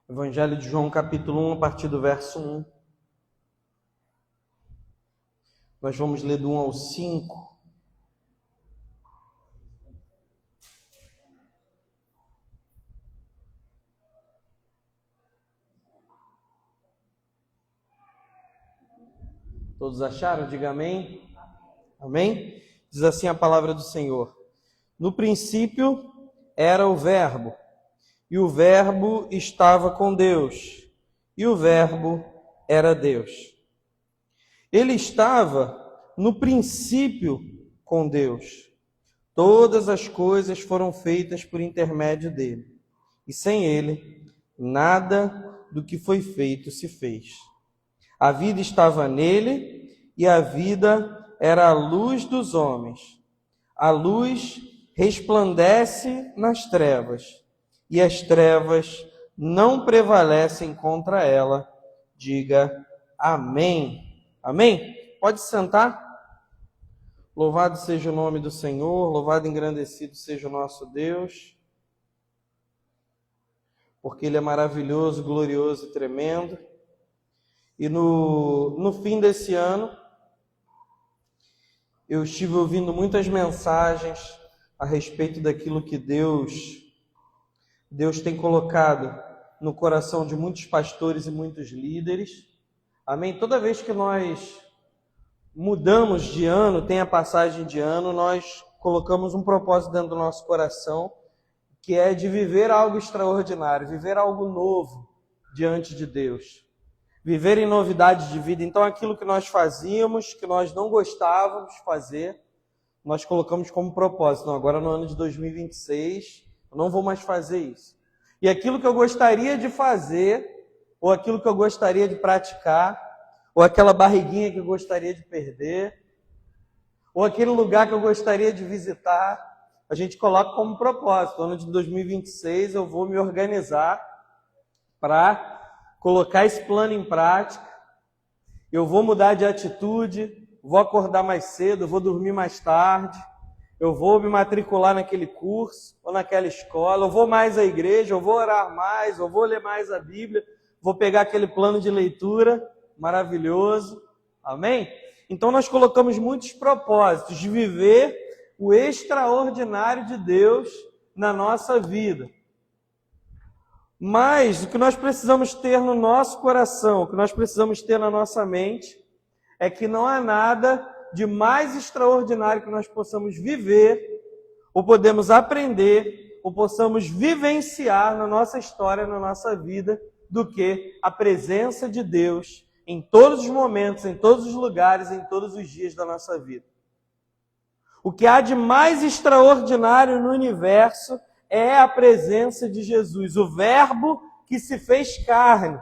Evangelho de João, capítulo 1, a partir do verso 1. Nós vamos ler do 1 ao 5. Todos acharam? Diga amém. Amém? Diz assim a palavra do Senhor. No princípio era o Verbo, e o Verbo estava com Deus, e o Verbo era Deus. Ele estava no princípio com Deus. Todas as coisas foram feitas por intermédio dele, e sem ele, nada do que foi feito se fez. A vida estava nele, e a vida era a luz dos homens. A luz resplandece nas trevas, e as trevas não prevalecem contra ela. Diga amém. Amém? Pode sentar. Louvado seja o nome do Senhor, louvado e engrandecido seja o nosso Deus, porque Ele é maravilhoso, glorioso e tremendo. E no fim desse ano, eu estive ouvindo muitas mensagens a respeito daquilo que Deus tem colocado no coração de muitos pastores e muitos líderes. Amém? Toda vez que nós mudamos de ano, tem a passagem de ano, nós colocamos um propósito dentro do nosso coração, que é de viver algo extraordinário, viver algo novo diante de Deus. Viver em novidades de vida. Então, aquilo que nós fazíamos, que nós não gostávamos de fazer, nós colocamos como propósito. Não, agora no ano de 2026, eu não vou mais fazer isso. E aquilo que eu gostaria de fazer, ou aquilo que eu gostaria de praticar, ou aquela barriguinha que eu gostaria de perder, ou aquele lugar que eu gostaria de visitar, a gente coloca como propósito. No ano de 2026 eu vou me organizar para colocar esse plano em prática, eu vou mudar de atitude, vou acordar mais cedo, vou dormir mais tarde, eu vou me matricular naquele curso ou naquela escola, eu vou mais à igreja, eu vou orar mais, eu vou ler mais a Bíblia, vou pegar aquele plano de leitura maravilhoso, amém? Então nós colocamos muitos propósitos de viver o extraordinário de Deus na nossa vida. Mas o que nós precisamos ter no nosso coração, o que nós precisamos ter na nossa mente, é que não há nada de mais extraordinário que nós possamos viver, ou podemos aprender, ou possamos vivenciar na nossa história, na nossa vida, do que a presença de Deus em todos os momentos, em todos os lugares, em todos os dias da nossa vida. O que há de mais extraordinário no universo é a presença de Jesus, o Verbo que se fez carne,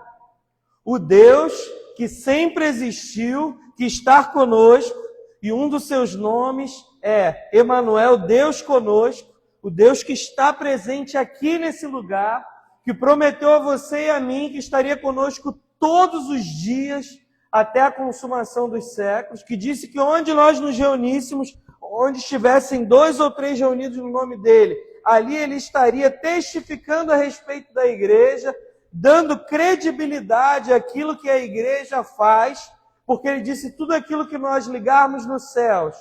o Deus que sempre existiu, que está conosco, e um dos seus nomes é Emanuel, Deus conosco, o Deus que está presente aqui nesse lugar, que prometeu a você e a mim que estaria conosco todos os dias até a consumação dos séculos, que disse que onde nós nos reuníssemos, onde estivessem 2 ou 3 reunidos no nome dele, ali ele estaria testificando a respeito da igreja, dando credibilidade àquilo que a igreja faz, porque ele disse tudo aquilo que nós ligarmos nos céus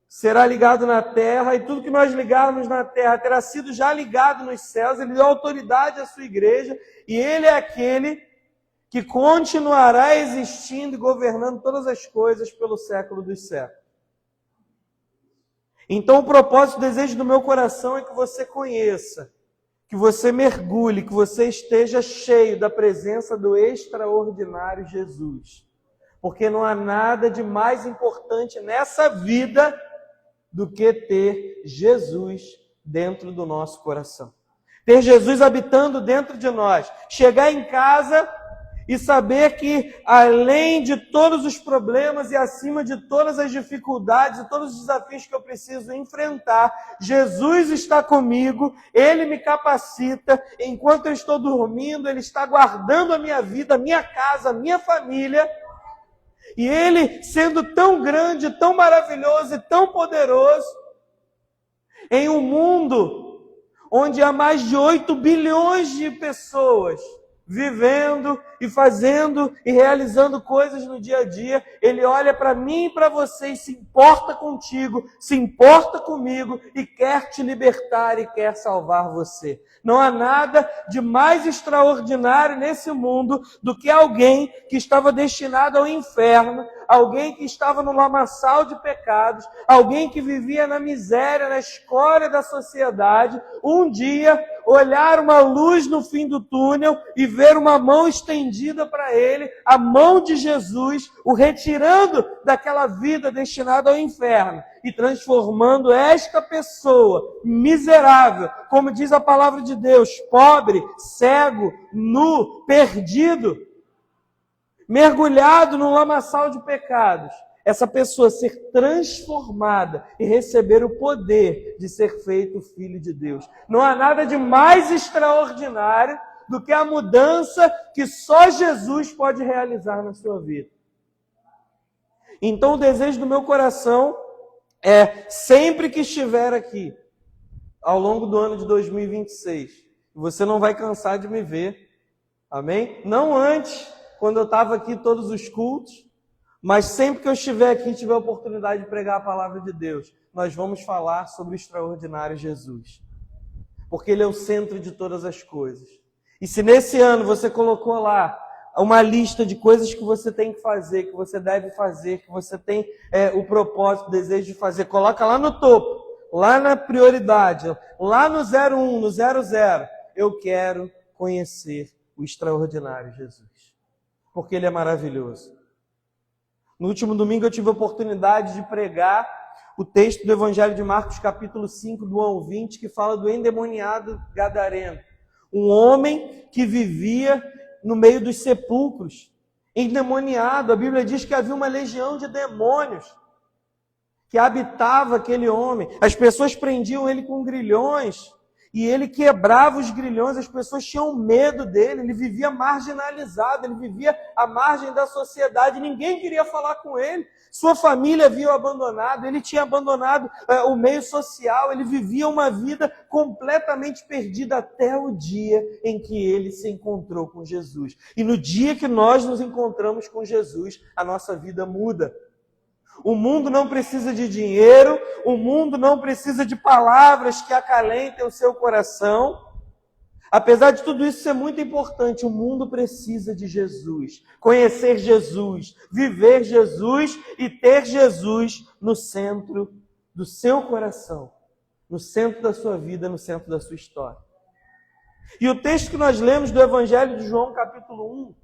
será ligado na terra, e tudo que nós ligarmos na terra terá sido já ligado nos céus. Ele deu autoridade à sua igreja, e ele é aquele que continuará existindo e governando todas as coisas pelo século dos séculos. Então o propósito, o desejo do meu coração é que você conheça, que você mergulhe, que você esteja cheio da presença do extraordinário Jesus. Porque não há nada de mais importante nessa vida do que ter Jesus dentro do nosso coração. Ter Jesus habitando dentro de nós. Chegar em casa e saber que, além de todos os problemas e acima de todas as dificuldades e todos os desafios que eu preciso enfrentar, Jesus está comigo, Ele me capacita, enquanto eu estou dormindo, Ele está guardando a minha vida, a minha casa, a minha família, e Ele, sendo tão grande, tão maravilhoso e tão poderoso, em um mundo onde há mais de 8 bilhões de pessoas vivendo e fazendo e realizando coisas no dia a dia, Ele olha para mim e para você e se importa contigo, se importa comigo e quer te libertar e quer salvar você. Não há nada de mais extraordinário nesse mundo do que alguém que estava destinado ao inferno, alguém que estava no lamaçal de pecados, alguém que vivia na miséria, na escória da sociedade, um dia olhar uma luz no fim do túnel e ver uma mão estendida para ele, a mão de Jesus, o retirando daquela vida destinada ao inferno e transformando esta pessoa miserável, como diz a palavra de Deus, pobre, cego, nu, perdido, mergulhado num lamaçal de pecados, essa pessoa ser transformada e receber o poder de ser feito filho de Deus. Não há nada de mais extraordinário do que a mudança que só Jesus pode realizar na sua vida. Então o desejo do meu coração é, sempre que estiver aqui, ao longo do ano de 2026, você não vai cansar de me ver, amém? Não antes, quando eu estava aqui todos os cultos, mas sempre que eu estiver aqui e tiver a oportunidade de pregar a palavra de Deus, nós vamos falar sobre o extraordinário Jesus. Porque Ele é o centro de todas as coisas. E se nesse ano você colocou lá uma lista de coisas que você tem que fazer, que você deve fazer, que você tem o propósito, o desejo de fazer, coloca lá no topo, lá na prioridade, lá no 01, no 00. Eu quero conhecer o extraordinário Jesus. Porque Ele é maravilhoso. No último domingo eu tive a oportunidade de pregar o texto do Evangelho de Marcos, capítulo 5, do 1 ao 20, que fala do endemoniado gadareno. Um homem que vivia no meio dos sepulcros, endemoniado. A Bíblia diz que havia uma legião de demônios que habitava aquele homem. As pessoas prendiam ele com grilhões e ele quebrava os grilhões, as pessoas tinham medo dele, ele vivia marginalizado, ele vivia à margem da sociedade, ninguém queria falar com ele. Sua família havia o abandonado, ele tinha abandonado o meio social, ele vivia uma vida completamente perdida até o dia em que ele se encontrou com Jesus. E no dia que nós nos encontramos com Jesus, a nossa vida muda. O mundo não precisa de dinheiro, o mundo não precisa de palavras que acalentem o seu coração. Apesar de tudo isso ser muito importante, o mundo precisa de Jesus, conhecer Jesus, viver Jesus e ter Jesus no centro do seu coração, no centro da sua vida, no centro da sua história. E o texto que nós lemos do Evangelho de João, capítulo 1,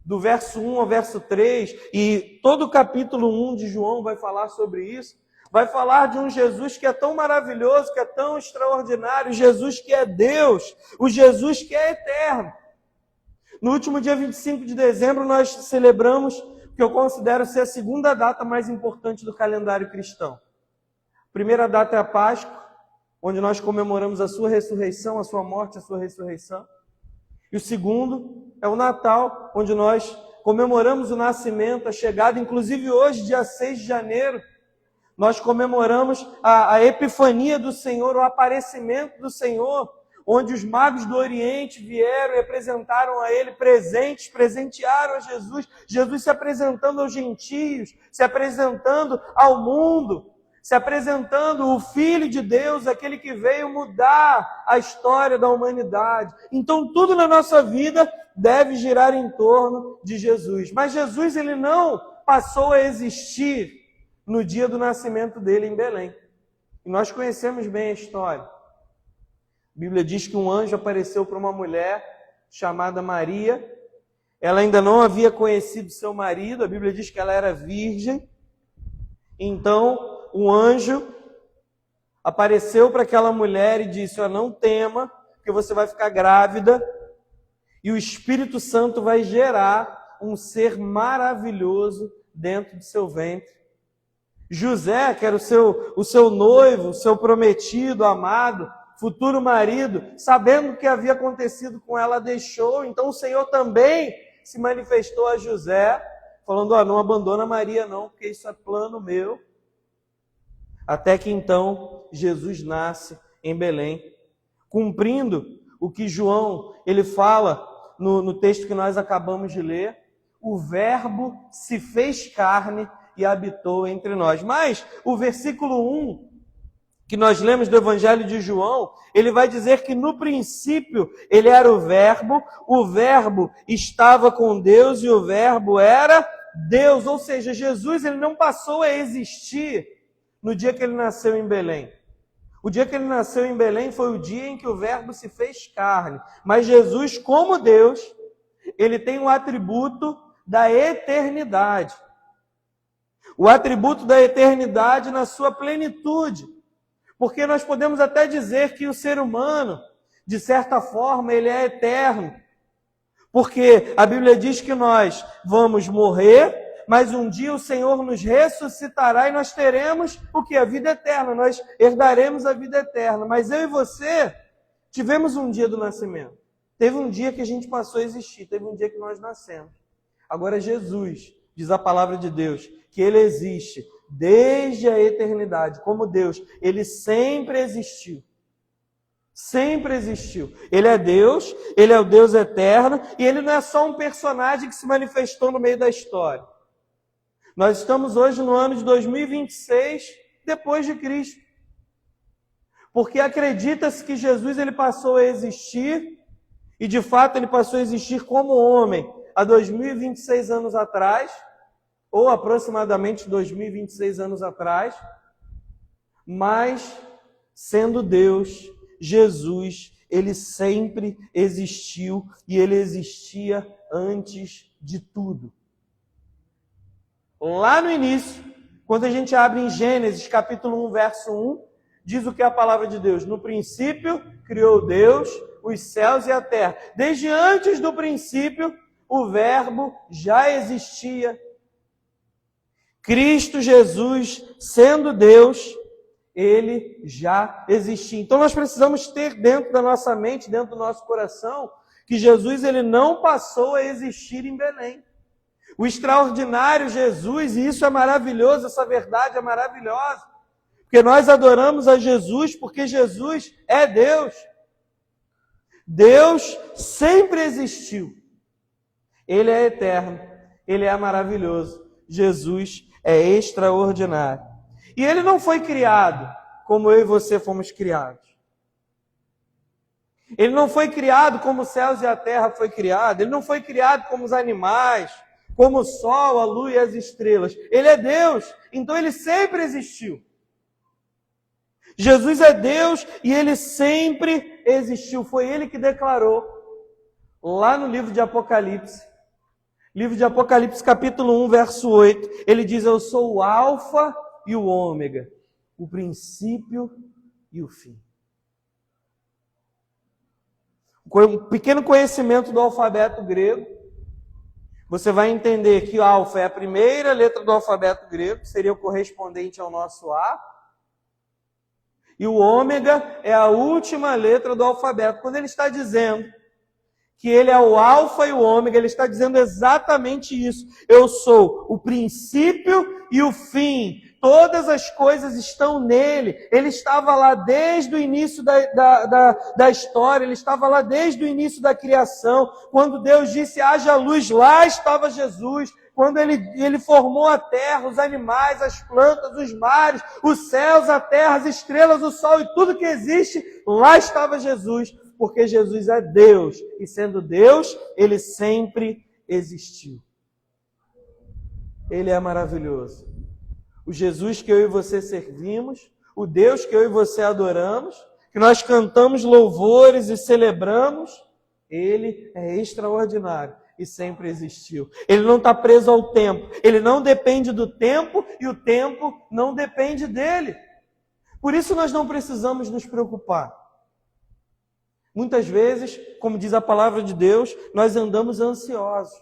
do verso 1 ao verso 3, e todo o capítulo 1 de João vai falar sobre isso, vai falar de um Jesus que é tão maravilhoso, que é tão extraordinário, Jesus que é Deus, o Jesus que é eterno. No último dia 25 de dezembro, nós celebramos o que eu considero ser a segunda data mais importante do calendário cristão. A primeira data é a Páscoa, onde nós comemoramos a sua ressurreição, a sua morte, a sua ressurreição. E o segundo é o Natal, onde nós comemoramos o nascimento, a chegada, inclusive hoje, dia 6 de janeiro, nós comemoramos a epifania do Senhor, o aparecimento do Senhor, onde os magos do Oriente vieram e apresentaram a Ele presentes, presentearam a Jesus, Jesus se apresentando aos gentios, se apresentando ao mundo, se apresentando o Filho de Deus, aquele que veio mudar a história da humanidade. Então tudo na nossa vida deve girar em torno de Jesus. Mas Jesus, ele não passou a existir no dia do nascimento dele em Belém. E nós conhecemos bem a história. A Bíblia diz que um anjo apareceu para uma mulher chamada Maria. Ela ainda não havia conhecido seu marido, a Bíblia diz que ela era virgem. Então, um anjo apareceu para aquela mulher e disse: não tema, porque você vai ficar grávida e o Espírito Santo vai gerar um ser maravilhoso dentro do seu ventre. José, que era o seu noivo, o seu prometido, amado, futuro marido, sabendo o que havia acontecido com ela, deixou. Então o Senhor também se manifestou a José, falando: não abandona Maria não, porque isso é plano meu. Até que então Jesus nasce em Belém. cumprindo o que João ele fala no texto que nós acabamos de ler. O Verbo se fez carne e habitou entre nós. Mas o versículo 1, que nós lemos do Evangelho de João, ele vai dizer que no princípio ele era o Verbo estava com Deus e o Verbo era Deus. Ou seja, Jesus ele não passou a existir no dia que ele nasceu em Belém. O dia que ele nasceu em Belém foi o dia em que o Verbo se fez carne. Mas Jesus, como Deus, ele tem um atributo da eternidade. O atributo da eternidade na sua plenitude. Porque nós podemos até dizer que o ser humano, de certa forma, ele é eterno. Porque a Bíblia diz que nós vamos morrer, mas um dia o Senhor nos ressuscitará e nós teremos o que? A vida eterna. Nós herdaremos a vida eterna. Mas eu e você tivemos um dia do nascimento. Teve um dia que a gente passou a existir. Teve um dia que nós nascemos. Agora Jesus, diz a palavra de Deus, que Ele existe desde a eternidade. Como Deus, Ele sempre existiu. Sempre existiu. Ele é Deus, Ele é o Deus eterno, e Ele não é só um personagem que se manifestou no meio da história. Nós estamos hoje no ano de 2026, depois de Cristo. Porque acredita-se que Jesus ele passou a existir, e de fato ele passou a existir como homem, há 2026 anos atrás, ou aproximadamente 2026 anos atrás, mas sendo Deus, Jesus, ele sempre existiu e ele existia antes de tudo. Lá no início, quando a gente abre em Gênesis capítulo 1, verso 1, diz o que é a palavra de Deus. No princípio, criou Deus os céus e a terra. Desde antes do princípio, o Verbo já existia. Cristo Jesus, sendo Deus, Ele já existia. Então nós precisamos ter dentro da nossa mente, dentro do nosso coração, que Jesus ele não passou a existir em Belém. O extraordinário Jesus, e isso é maravilhoso, essa verdade é maravilhosa, porque nós adoramos a Jesus, porque Jesus é Deus. Deus sempre existiu. Ele é eterno, Ele é maravilhoso. Jesus é extraordinário. E Ele não foi criado como eu e você fomos criados. Ele não foi criado como os céus e a terra foi criado. Ele não foi criado como os animais, como o sol, a lua e as estrelas. Ele é Deus, então Ele sempre existiu. Jesus é Deus e Ele sempre existiu. Foi Ele que declarou lá no livro de Apocalipse. Livro de Apocalipse, capítulo 1, verso 8. Ele diz, eu sou o Alfa e o Ômega, o princípio e o fim. Um pequeno conhecimento do alfabeto grego. Você vai entender que o alfa é a primeira letra do alfabeto grego, que seria o correspondente ao nosso A. E o ômega é a última letra do alfabeto. Quando ele está dizendo que ele é o alfa e o ômega, ele está dizendo exatamente isso. Eu sou o princípio e o fim. Todas as coisas estão nele. Ele estava lá desde o início da história, ele estava lá desde o início da criação. Quando Deus disse, haja luz, lá estava Jesus. Quando ele formou a terra, os animais, as plantas, os mares, os céus, a terra, as estrelas, o sol e tudo que existe, lá estava Jesus. Porque Jesus é Deus. E sendo Deus, Ele sempre existiu. Ele é maravilhoso. O Jesus que eu e você servimos, o Deus que eu e você adoramos, que nós cantamos louvores e celebramos, Ele é extraordinário e sempre existiu. Ele não está preso ao tempo, Ele não depende do tempo e o tempo não depende dEle. Por isso nós não precisamos nos preocupar. Muitas vezes, como diz a palavra de Deus, nós andamos ansiosos.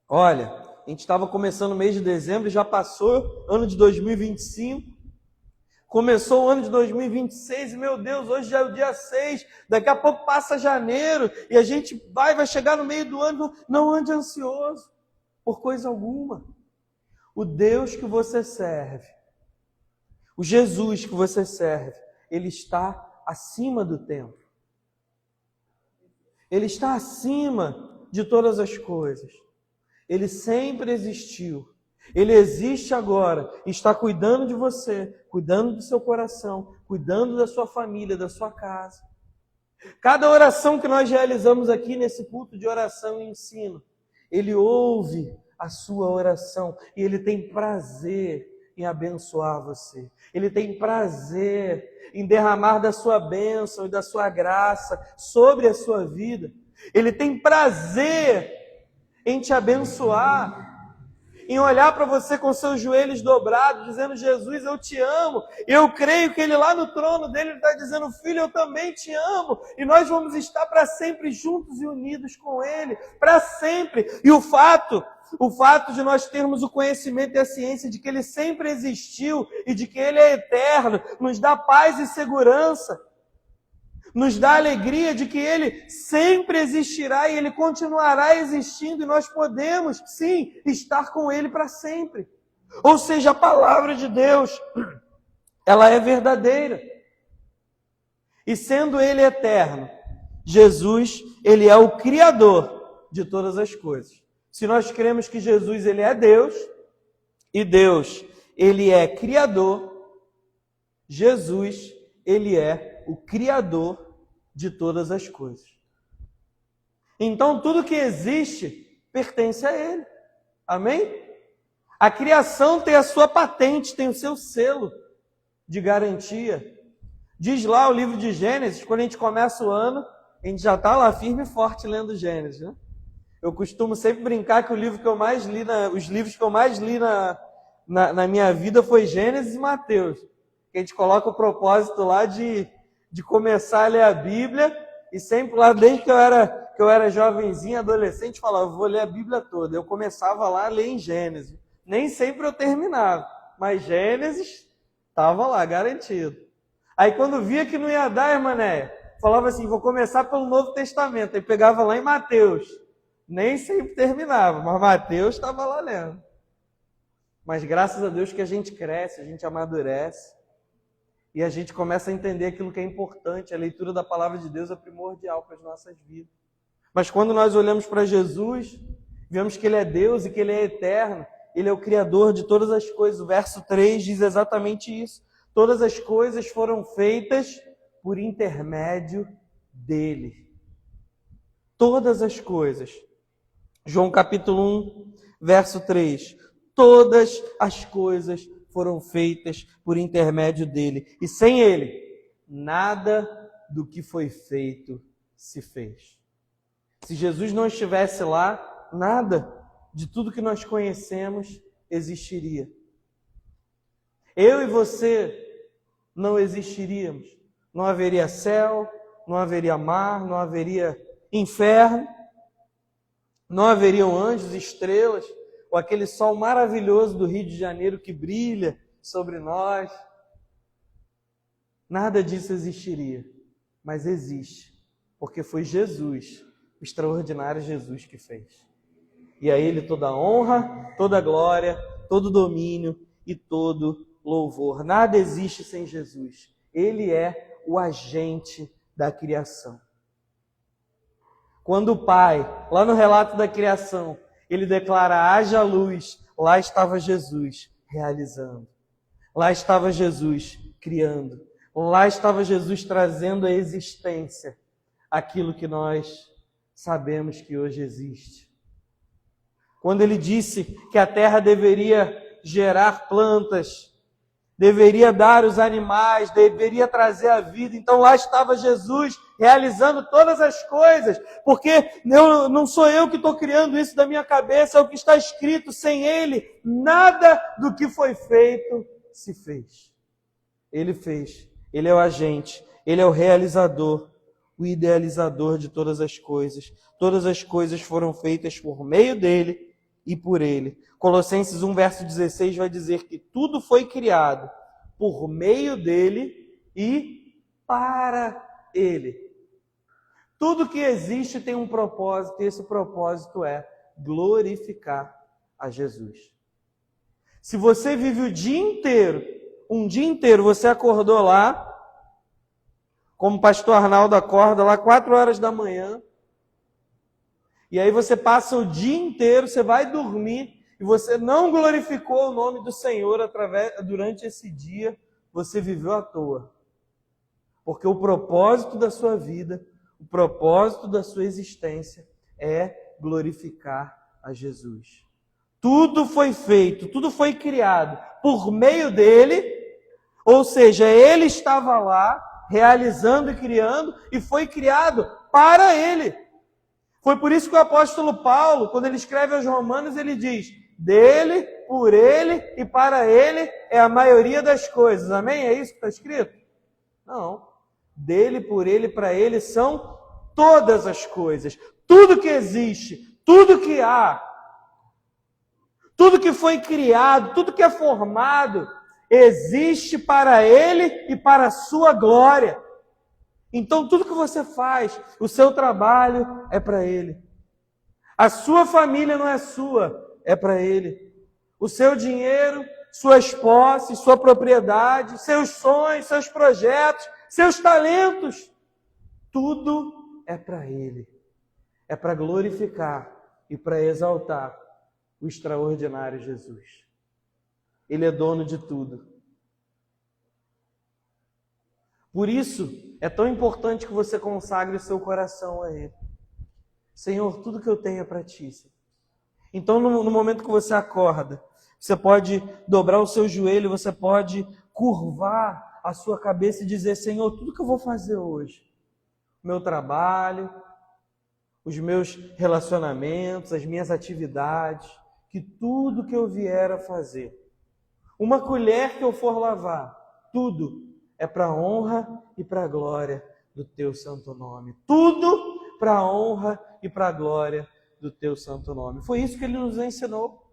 Olha, a gente estava começando o mês de dezembro, já passou ano de 2025, começou o ano de 2026 e, meu Deus, hoje já é o dia 6, daqui a pouco passa janeiro e a gente vai chegar no meio do ano, não ande ansioso por coisa alguma. O Deus que você serve, o Jesus que você serve, ele está acima do tempo. Ele está acima de todas as coisas. Ele sempre existiu. Ele existe agora, está cuidando de você, cuidando do seu coração, cuidando da sua família, da sua casa. Cada oração que nós realizamos aqui nesse culto de oração e ensino, Ele ouve a sua oração e Ele tem prazer em abençoar você. Ele tem prazer em derramar da sua bênção e da sua graça sobre a sua vida. Ele tem prazer em te abençoar, em olhar para você com seus joelhos dobrados, dizendo: Jesus, eu te amo. Eu creio que Ele lá no trono dele está dizendo: filho, eu também te amo. E nós vamos estar para sempre juntos e unidos com Ele, para sempre. E o fato de nós termos o conhecimento e a ciência de que Ele sempre existiu e de que Ele é eterno, nos dá paz e segurança. Nos dá a alegria de que Ele sempre existirá e Ele continuará existindo e nós podemos, sim, estar com Ele para sempre. Ou seja, a palavra de Deus, ela é verdadeira. E sendo Ele eterno, Jesus, Ele é o Criador de todas as coisas. Se nós cremos que Jesus, Ele é Deus, e Deus, Ele é Criador, Jesus, Ele é o Criador de todas as coisas. Então, tudo que existe pertence a Ele. Amém? A criação tem a sua patente, tem o seu selo de garantia. Diz lá o livro de Gênesis, quando a gente começa o ano, a gente já está lá firme e forte lendo Gênesis, né? Eu costumo sempre brincar que os livros que eu mais li na minha vida foi Gênesis e Mateus. A gente coloca o propósito lá de começar a ler a Bíblia, e sempre lá, desde que eu era jovenzinho, adolescente, falava: vou ler a Bíblia toda. Eu começava lá a ler em Gênesis. Nem sempre eu terminava, mas Gênesis estava lá, garantido. Aí quando via que não ia dar, irmã Néia, falava assim: vou começar pelo Novo Testamento. Aí pegava lá em Mateus. Nem sempre terminava, mas Mateus estava lá lendo. Mas graças a Deus que a gente cresce, a gente amadurece. E a gente começa a entender aquilo que é importante. A leitura da palavra de Deus é primordial para as nossas vidas. Mas quando nós olhamos para Jesus, vemos que Ele é Deus e que Ele é eterno. Ele é o Criador de todas as coisas. O verso 3 diz exatamente isso. Todas as coisas foram feitas por intermédio dEle. Todas as coisas. João capítulo 1, verso 3. Todas as coisas foram feitas por intermédio dEle. E sem Ele, nada do que foi feito se fez. Se Jesus não estivesse lá, nada de tudo que nós conhecemos existiria. Eu e você não existiríamos. Não haveria céu, não haveria mar, não haveria inferno, não haveriam anjos, estrelas, ou aquele sol maravilhoso do Rio de Janeiro que brilha sobre nós. Nada disso existiria, mas existe, porque foi Jesus, o extraordinário Jesus que fez. E a Ele toda a honra, toda a glória, todo o domínio e todo louvor. Nada existe sem Jesus. Ele é o agente da criação. Quando o Pai, lá no relato da criação, Ele declara: haja luz, lá estava Jesus realizando. Lá estava Jesus criando. Lá estava Jesus trazendo à existência aquilo que nós sabemos que hoje existe. Quando Ele disse que a terra deveria gerar plantas, deveria dar os animais, deveria trazer a vida. Então lá estava Jesus realizando todas as coisas, porque não sou eu que estou criando isso da minha cabeça, é o que está escrito: sem Ele, nada do que foi feito se fez. Ele fez, Ele é o agente, Ele é o realizador, o idealizador de todas as coisas. Todas as coisas foram feitas por meio dEle e por Ele. Colossenses 1, verso 16 vai dizer que tudo foi criado por meio dEle e para Ele. Tudo que existe tem um propósito, e esse propósito é glorificar a Jesus. Se você vive um dia inteiro, você acordou lá, como o pastor Arnaldo acorda lá 4 horas da manhã, e aí você passa o dia inteiro, você vai dormir, e você não glorificou o nome do Senhor durante esse dia, você viveu à toa. Porque o propósito da sua vida, o propósito da sua existência é glorificar a Jesus. Tudo foi feito, tudo foi criado por meio dele, ou seja, ele estava lá, realizando e criando, e foi criado para ele. Foi por isso que o apóstolo Paulo, quando ele escreve aos Romanos, ele diz: dele, por ele e para ele é a maioria das coisas. Amém? É isso que está escrito? Não. Dele, por ele e para ele são todas as coisas. Tudo que existe, tudo que há, tudo que foi criado, tudo que é formado, existe para ele e para a sua glória. Então, tudo que você faz, o seu trabalho é para ele. A sua família não é sua, é para ele. O seu dinheiro, suas posses, sua propriedade, seus sonhos, seus projetos, seus talentos, tudo é para ele. É para glorificar e para exaltar o extraordinário Jesus. Ele é dono de tudo. Por isso, é tão importante que você consagre o seu coração a Ele. Senhor, tudo que eu tenho é para Ti. Senhor. Então, no momento que você acorda, você pode dobrar o seu joelho, você pode curvar a sua cabeça e dizer: Senhor, tudo que eu vou fazer hoje, meu trabalho, os meus relacionamentos, as minhas atividades, que tudo que eu vier a fazer, uma colher que eu for lavar, tudo é para a honra e para a glória do Teu santo nome. Tudo para a honra e para a glória do Teu santo nome. Foi isso que Ele nos ensinou.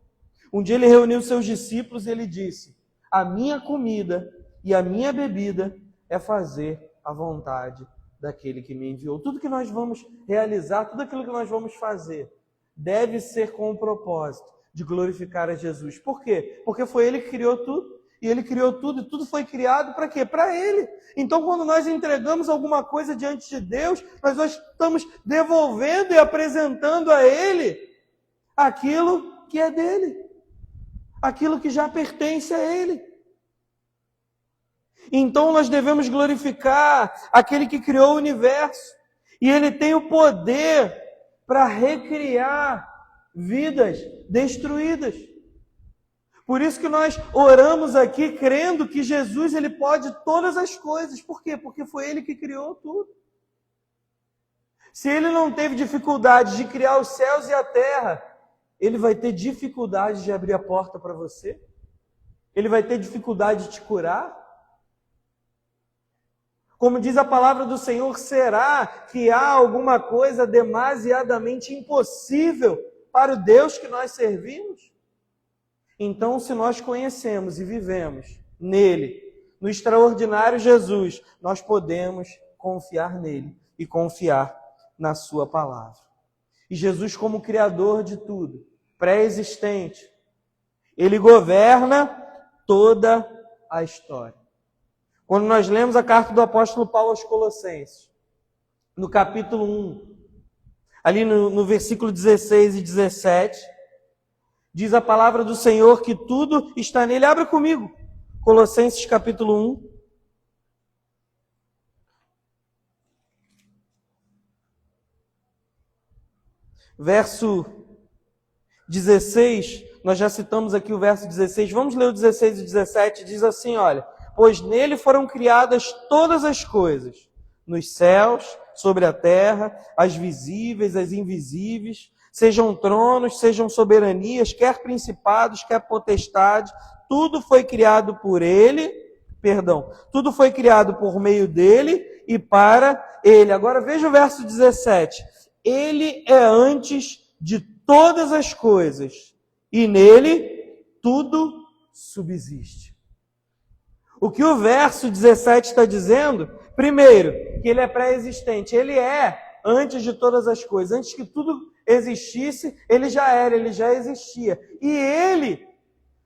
Um dia Ele reuniu seus discípulos e Ele disse: a minha comida e a minha bebida é fazer a vontade daquele que me enviou. Tudo que nós vamos realizar, tudo aquilo que nós vamos fazer, deve ser com o propósito de glorificar a Jesus. Por quê? Porque foi Ele que criou tudo. E Ele criou tudo, e tudo foi criado para quê? Para Ele. Então, quando nós entregamos alguma coisa diante de Deus, nós estamos devolvendo e apresentando a Ele aquilo que é dele. Aquilo que já pertence a Ele. Então, nós devemos glorificar aquele que criou o universo. E Ele tem o poder para recriar vidas destruídas. Por isso que nós oramos aqui crendo que Jesus ele pode todas as coisas. Por quê? Porque foi Ele que criou tudo. Se Ele não teve dificuldade de criar os céus e a terra, Ele vai ter dificuldade de abrir a porta para você? Ele vai ter dificuldade de te curar? Como diz a palavra do Senhor, será que há alguma coisa demasiadamente impossível para o Deus que nós servimos? Então, se nós conhecemos e vivemos nele, no extraordinário Jesus, nós podemos confiar nele e confiar na sua palavra. E Jesus, como Criador de tudo, pré-existente, Ele governa toda a história. Quando nós lemos a carta do apóstolo Paulo aos Colossenses, no capítulo 1, ali no versículo 16 e 17, diz a palavra do Senhor que tudo está nele. Abra comigo, Colossenses capítulo 1. Verso 16, nós já citamos aqui o verso 16, vamos ler o 16 e 17, diz assim, olha: pois nele foram criadas todas as coisas, nos céus, sobre a terra, as visíveis, as invisíveis, sejam tronos, sejam soberanias, quer principados, quer potestades, tudo foi criado por ele, tudo foi criado por meio dele e para ele. Agora veja o verso 17. Ele é antes de todas as coisas e nele tudo subsiste. O que o verso 17 está dizendo? Primeiro, que ele é pré-existente. Ele é antes de todas as coisas. Antes que tudo existisse, ele já era, ele já existia. E ele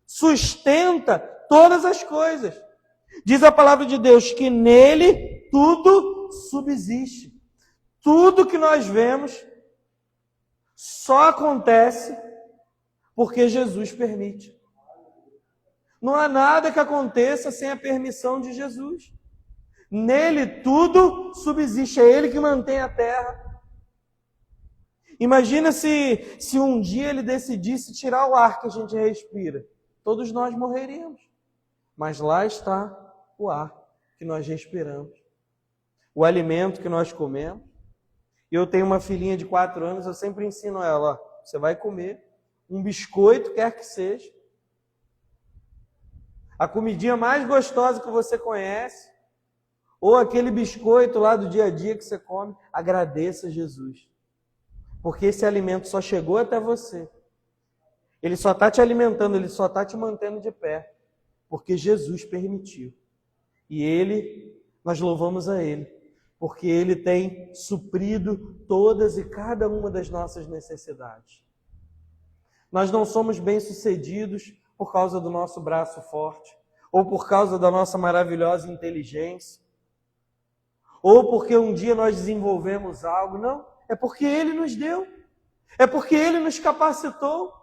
sustenta todas as coisas. Diz a palavra de Deus que nele tudo subsiste. Tudo que nós vemos só acontece porque Jesus permite. Não há nada que aconteça sem a permissão de Jesus. Nele tudo subsiste, é Ele que mantém a terra. Imagina se um dia Ele decidisse tirar o ar que a gente respira. Todos nós morreríamos. Mas lá está o ar que nós respiramos. O alimento que nós comemos. Eu tenho uma filhinha de 4 anos, eu sempre ensino ela, ó, você vai comer um biscoito, quer que seja, a comidinha mais gostosa que você conhece, ou aquele biscoito lá do dia a dia que você come, agradeça a Jesus. Porque esse alimento só chegou até você. Ele só está te alimentando, ele só está te mantendo de pé. Porque Jesus permitiu. E nós louvamos a Ele. Porque Ele tem suprido todas e cada uma das nossas necessidades. Nós não somos bem-sucedidos por causa do nosso braço forte, ou por causa da nossa maravilhosa inteligência, ou porque um dia nós desenvolvemos algo. Não, é porque Ele nos deu, é porque Ele nos capacitou,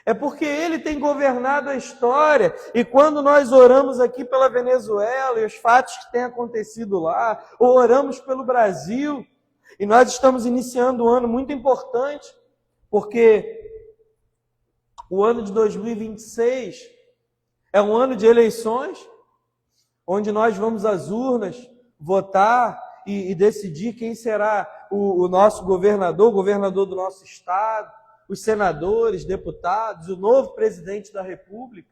é porque Ele tem governado a história. E quando nós oramos aqui pela Venezuela e os fatos que têm acontecido lá, ou oramos pelo Brasil, e nós estamos iniciando um ano muito importante, porque o ano de 2026 é um ano de eleições, onde nós vamos às urnas votar e decidir quem será o nosso governador, o governador do nosso estado, os senadores, deputados, o novo presidente da República.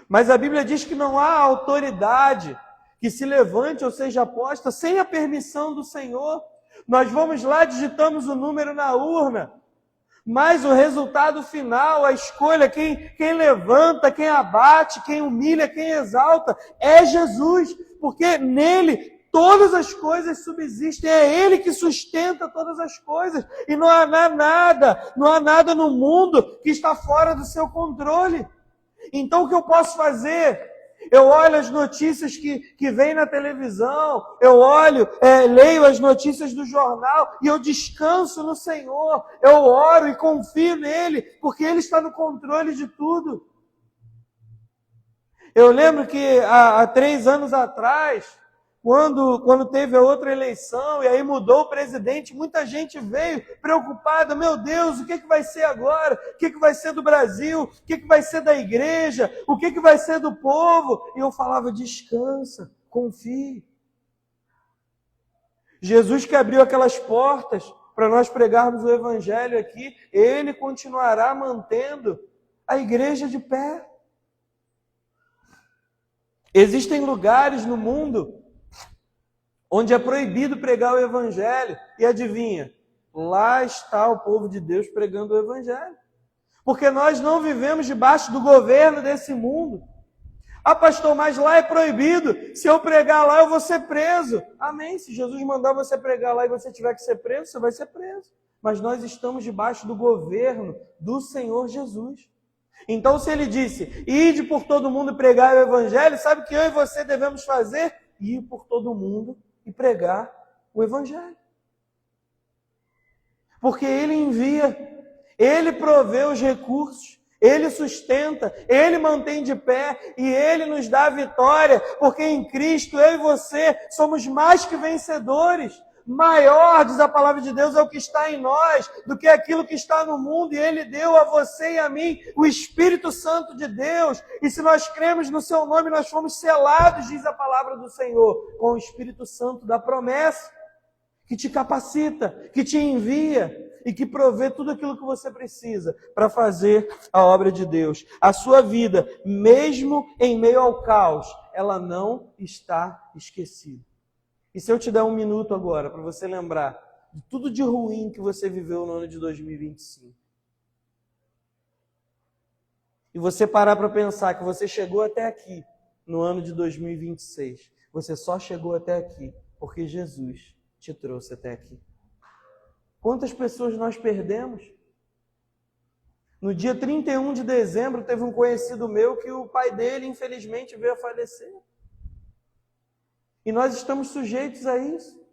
Mas a Bíblia diz que não há autoridade que se levante ou seja posta sem a permissão do Senhor. Nós vamos lá, digitamos o número na urna, mas o resultado final, a escolha, quem levanta, quem abate, quem humilha, quem exalta, é Jesus, porque nele todas as coisas subsistem, é Ele que sustenta todas as coisas, e não há nada no mundo que está fora do seu controle. Então o que eu posso fazer? Eu olho as notícias que vêm na televisão, eu leio as notícias do jornal e eu descanso no Senhor, eu oro e confio nele, porque Ele está no controle de tudo. Eu lembro que há 3 anos atrás, quando teve a outra eleição e aí mudou o presidente, muita gente veio preocupada, meu Deus, o que vai ser agora? O que vai ser do Brasil? O que vai ser da igreja? O que vai ser do povo? E eu falava, descansa, confie. Jesus que abriu aquelas portas para nós pregarmos o Evangelho aqui, Ele continuará mantendo a igreja de pé. Existem lugares no mundo onde é proibido pregar o Evangelho. E adivinha? Lá está o povo de Deus pregando o Evangelho. Porque nós não vivemos debaixo do governo desse mundo. Ah, pastor, mas lá é proibido. Se eu pregar lá, eu vou ser preso. Amém. Se Jesus mandar você pregar lá e você tiver que ser preso, você vai ser preso. Mas nós estamos debaixo do governo do Senhor Jesus. Então, se Ele disse, ide por todo mundo e pregar o Evangelho, sabe o que eu e você devemos fazer? Ir por todo mundo e pregar o Evangelho. Porque Ele envia, Ele provê os recursos, Ele sustenta, Ele mantém de pé e Ele nos dá a vitória, porque em Cristo eu e você somos mais que vencedores. Maior, diz a palavra de Deus, é o que está em nós do que aquilo que está no mundo, e Ele deu a você e a mim o Espírito Santo de Deus, e se nós cremos no Seu nome, nós fomos selados, diz a palavra do Senhor, com o Espírito Santo da promessa, que te capacita, que te envia e que provê tudo aquilo que você precisa para fazer a obra de Deus. A sua vida, mesmo em meio ao caos, ela não está esquecida. E se eu te der 1 minuto agora para você lembrar de tudo de ruim que você viveu no ano de 2025, e você parar para pensar que você chegou até aqui no ano de 2026, você só chegou até aqui porque Jesus te trouxe até aqui. Quantas pessoas nós perdemos? No dia 31 de dezembro, teve um conhecido meu que o pai dele, infelizmente, veio a falecer. E nós estamos sujeitos a isso.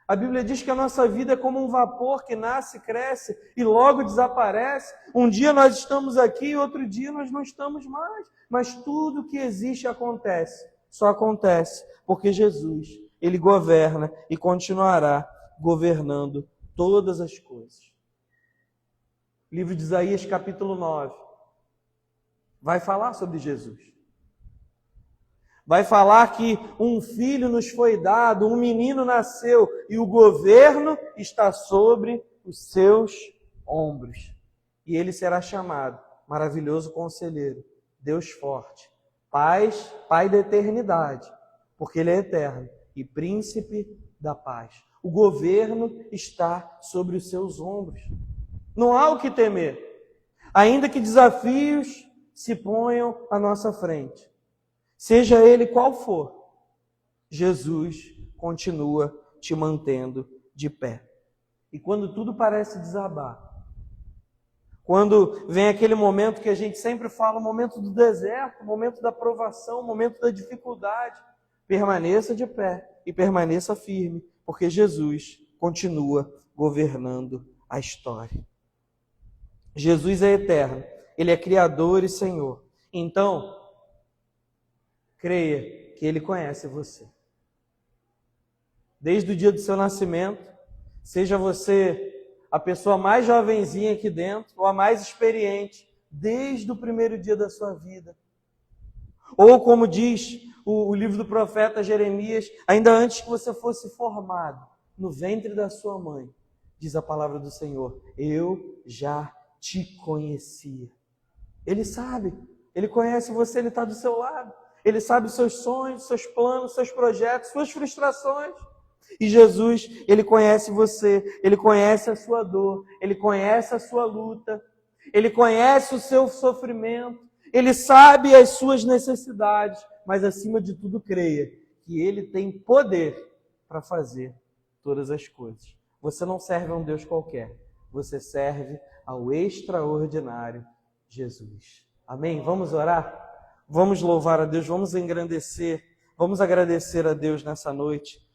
A Bíblia diz que a nossa vida é como um vapor que nasce, cresce e logo desaparece. Um dia nós estamos aqui, outro dia nós não estamos mais. Mas tudo que existe acontece. Só acontece porque Jesus, Ele governa e continuará governando todas as coisas. Livro de Isaías, capítulo 9, vai falar sobre Jesus. Vai falar que um filho nos foi dado, um menino nasceu e o governo está sobre os seus ombros. E ele será chamado Maravilhoso Conselheiro, Deus Forte, Pai da eternidade, porque Ele é eterno, e Príncipe da paz. O governo está sobre os seus ombros. Não há o que temer, ainda que desafios se ponham à nossa frente. Seja ele qual for, Jesus continua te mantendo de pé. E quando tudo parece desabar, quando vem aquele momento que a gente sempre fala, o momento do deserto, o momento da provação, o momento da dificuldade, permaneça de pé e permaneça firme, porque Jesus continua governando a história. Jesus é eterno, Ele é Criador e Senhor. Então, creia que Ele conhece você. Desde o dia do seu nascimento, seja você a pessoa mais jovenzinha aqui dentro, ou a mais experiente, desde o primeiro dia da sua vida. Ou como diz o livro do profeta Jeremias, ainda antes que você fosse formado no ventre da sua mãe, diz a palavra do Senhor, eu já te conhecia. Ele sabe, Ele conhece você, Ele está do seu lado. Ele sabe os seus sonhos, seus planos, seus projetos, suas frustrações. E Jesus, Ele conhece você, Ele conhece a sua dor, Ele conhece a sua luta, Ele conhece o seu sofrimento, Ele sabe as suas necessidades, mas acima de tudo creia que Ele tem poder para fazer todas as coisas. Você não serve a um Deus qualquer, você serve ao extraordinário Jesus. Amém? Vamos orar? Vamos louvar a Deus, vamos engrandecer, vamos agradecer a Deus nessa noite.